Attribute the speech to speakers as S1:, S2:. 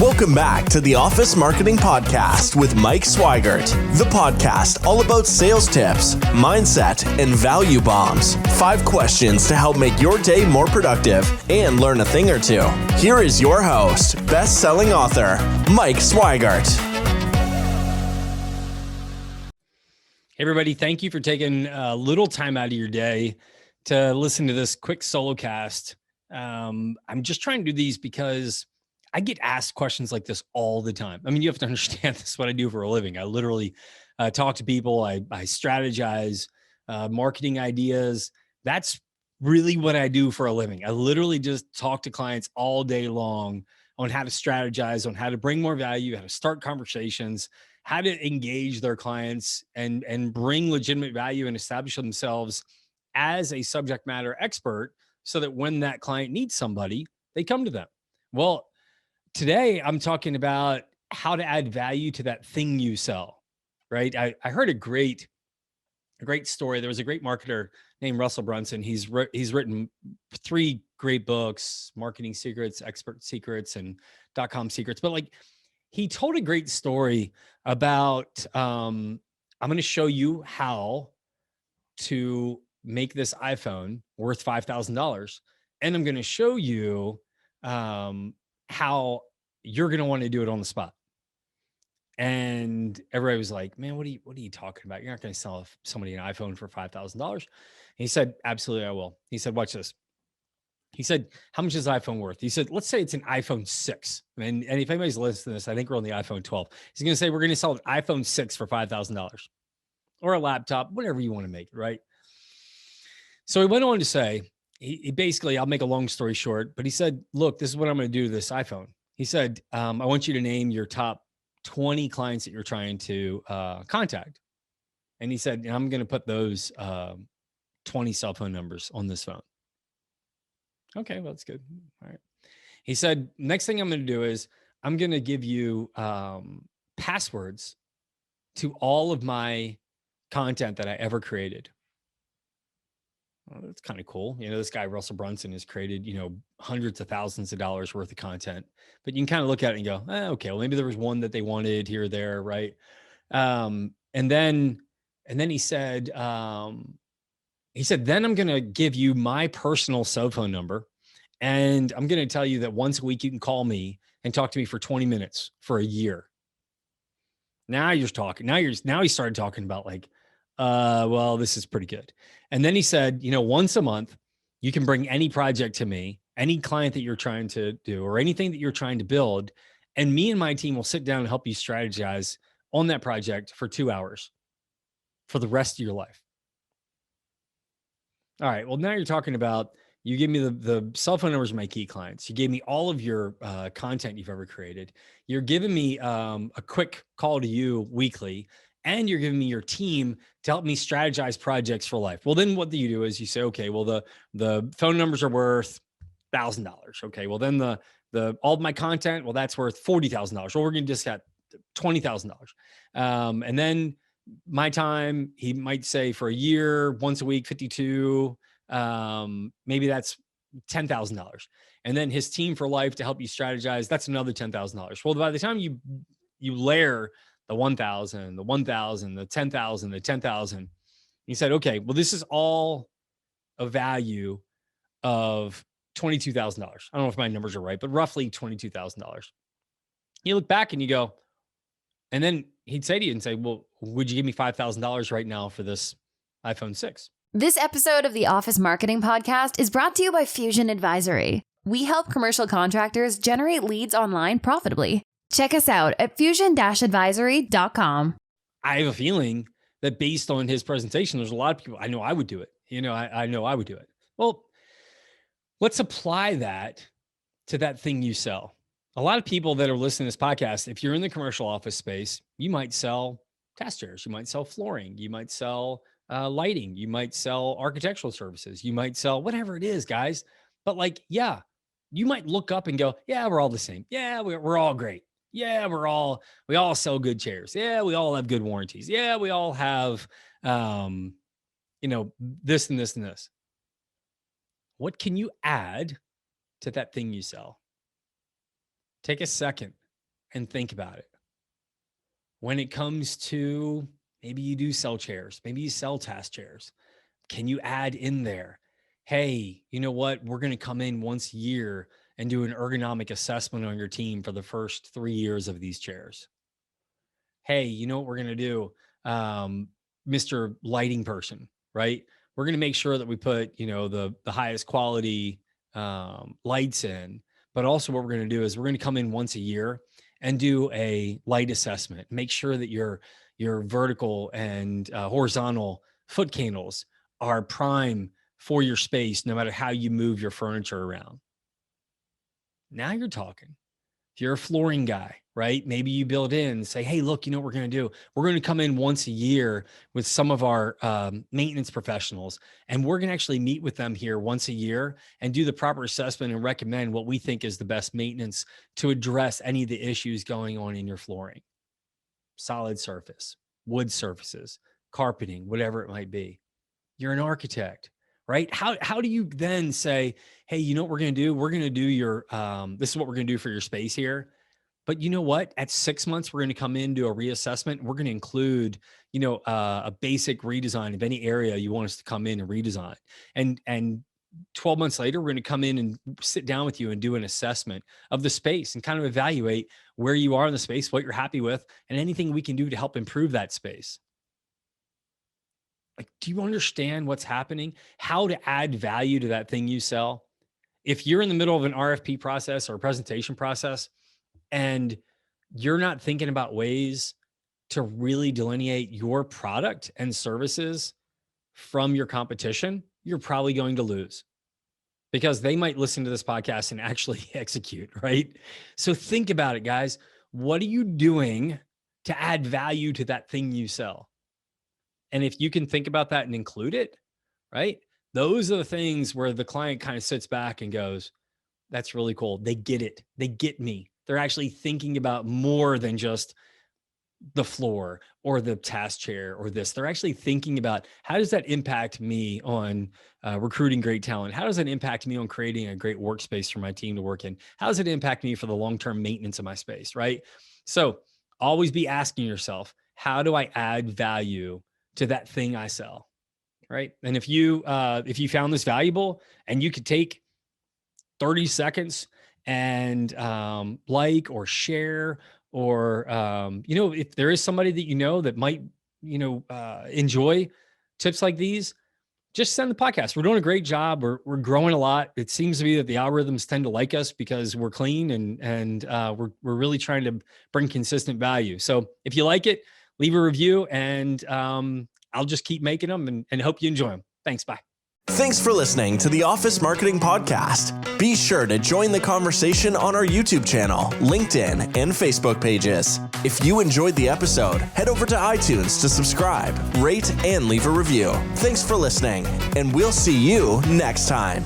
S1: Welcome back to the Office Marketing Podcast with Mike Swigert, the podcast all about sales tips, mindset, and value bombs. 5 questions to help make your day more productive and learn a thing or two. Here is your host, best-selling author, Mike Swigert.
S2: Hey everybody, thank you for taking a little time out of your day to listen to this quick solo cast. I'm just trying to do these because I get asked questions like this all the time. I mean, you have to understand this is what I do for a living. I literally talk to people. I strategize marketing ideas. That's really what I do for a living. I literally just talk to clients all day long on how to strategize, on how to bring more value, how to start conversations, how to engage their clients and bring legitimate value and establish themselves as a subject matter expert so that when that client needs somebody, they come to them. Well, today I'm talking about how to add value to that thing you sell, right? I heard a great story. There was a great marketer named Russell Brunson. He's written 3 great books, Marketing Secrets, Expert Secrets, and .com Secrets. But like, he told a great story about, I'm going to show you how to make this iPhone worth $5,000. And I'm going to show you how you're going to want to do it on the spot. And everybody was like, man, what are you talking about? You're not going to sell somebody an iPhone for $5,000. He said, absolutely, I will. He said, watch this. He said, how much is iPhone worth? He said, let's say it's an iPhone 6. And if anybody's listening to this, I think we're on the iPhone 12. He's going to say, we're going to sell an iPhone 6 for $5,000 or a laptop, whatever you want to make, right? So he went on to say, he basically, I'll make a long story short, but he said, look, this is what I'm going to do to this iPhone. He said, I want you to name your top 20 clients that you're trying to contact. And he said, I'm going to put those 20 cell phone numbers on this phone. Okay, well, that's good. All right. He said, next thing I'm going to do is I'm going to give you passwords to all of my content that I ever created. Well, that's kind of cool. You know, this guy, Russell Brunson, has created, hundreds of thousands of dollars worth of content, but you can kind of look at it and go, okay, well, maybe there was one that they wanted here or there. Right. And then he said, then I'm going to give you my personal cell phone number. And I'm going to tell you that once a week, you can call me and talk to me for 20 minutes for a year. Now you're talking, now he started talking about like, well, this is pretty good. And then he said, once a month, you can bring any project to me, any client that you're trying to do or anything that you're trying to build. And me and my team will sit down and help you strategize on that project for 2 hours for the rest of your life. All right. Well, now you're talking about, you gave me the cell phone numbers of my key clients. You gave me all of your content you've ever created. You're giving me a quick call to you weekly. And you're giving me your team to help me strategize projects for life. Well, then what do you do is you say, okay, well, the phone numbers are worth $1,000. Okay. Well, then the all of my content, well, that's worth $40,000. Well, we're going to discount $20,000. And then my time, he might say for a year, once a week, 52, maybe that's $10,000. And then his team for life to help you strategize, that's another $10,000. Well, by the time you layer the 1,000, the 1,000, the 10,000, the 10,000. He said, okay, well, this is all a value of $22,000. I don't know if my numbers are right, but roughly $22,000. You look back and you go, and then he'd say to you and say, well, would you give me $5,000 right now for this iPhone 6?
S3: This episode of the Office Marketing Podcast is brought to you by Fusion Advisory. We help commercial contractors generate leads online profitably. Check us out at fusion-advisory.com.
S2: I have a feeling that based on his presentation, there's a lot of people, I know I would do it. I know I would do it. Well, let's apply that to that thing you sell. A lot of people that are listening to this podcast, if you're in the commercial office space, you might sell task chairs, you might sell flooring, you might sell lighting, you might sell architectural services, you might sell whatever it is, guys. But like, yeah, you might look up and go, yeah, we're all the same. Yeah, we're all great. Yeah, we all sell good chairs. Yeah, we all have good warranties. Yeah, we all have, this and this and this. What can you add to that thing you sell? Take a second and think about it. When it comes to maybe you do sell chairs, maybe you sell task chairs, can you add in there, hey, you know what? We're going to come in once a year and do an ergonomic assessment on your team for the first 3 years of these chairs. Hey, you know what we're going to do? Mr. Lighting person, right? We're going to make sure that we put, the highest quality lights in, but also what we're going to do is we're going to come in once a year and do a light assessment. Make sure that your vertical and horizontal foot candles are prime for your space, no matter how you move your furniture around. Now you're talking. If you're a flooring guy, right? Maybe you build in and say, hey, look, you know what we're going to do? We're going to come in once a year with some of our maintenance professionals, and we're going to actually meet with them here once a year and do the proper assessment and recommend what we think is the best maintenance to address any of the issues going on in your flooring. Solid surface, wood surfaces, carpeting, whatever it might be. You're an architect, right? How do you then say, hey, you know what we're going to do? We're going to do your, this is what we're going to do for your space here. But you know what? At 6 months, we're going to come in, do a reassessment. We're going to include, a basic redesign of any area you want us to come in and redesign. And 12 months later, we're going to come in and sit down with you and do an assessment of the space and kind of evaluate where you are in the space, what you're happy with, and anything we can do to help improve that space. Like, do you understand what's happening? How to add value to that thing you sell? If you're in the middle of an RFP process or a presentation process and you're not thinking about ways to really delineate your product and services from your competition, you're probably going to lose, because they might listen to this podcast and actually execute, right? So think about it, guys. What are you doing to add value to that thing you sell? And if you can think about that and include it, right? Those are the things where the client kind of sits back and goes, that's really cool. They get it. They get me. They're actually thinking about more than just the floor or the task chair or this. They're actually thinking about, how does that impact me on recruiting great talent? How does that impact me on creating a great workspace for my team to work in? How does it impact me for the long-term maintenance of my space, right? So always be asking yourself, how do I add value to that thing I sell, right? And if you found this valuable and you could take 30 seconds and like or share, or if there is somebody that that might enjoy tips like these, just send the podcast. We're doing a great job. We're growing a lot. It seems to be that the algorithms tend to like us because we're clean and we're really trying to bring consistent value. So if you like it, leave a review, and I'll just keep making them and hope you enjoy them. Thanks. Bye.
S1: Thanks for listening to the Office Marketing Podcast. Be sure to join the conversation on our YouTube channel, LinkedIn, and Facebook pages. If you enjoyed the episode, head over to iTunes to subscribe, rate, and leave a review. Thanks for listening, and we'll see you next time.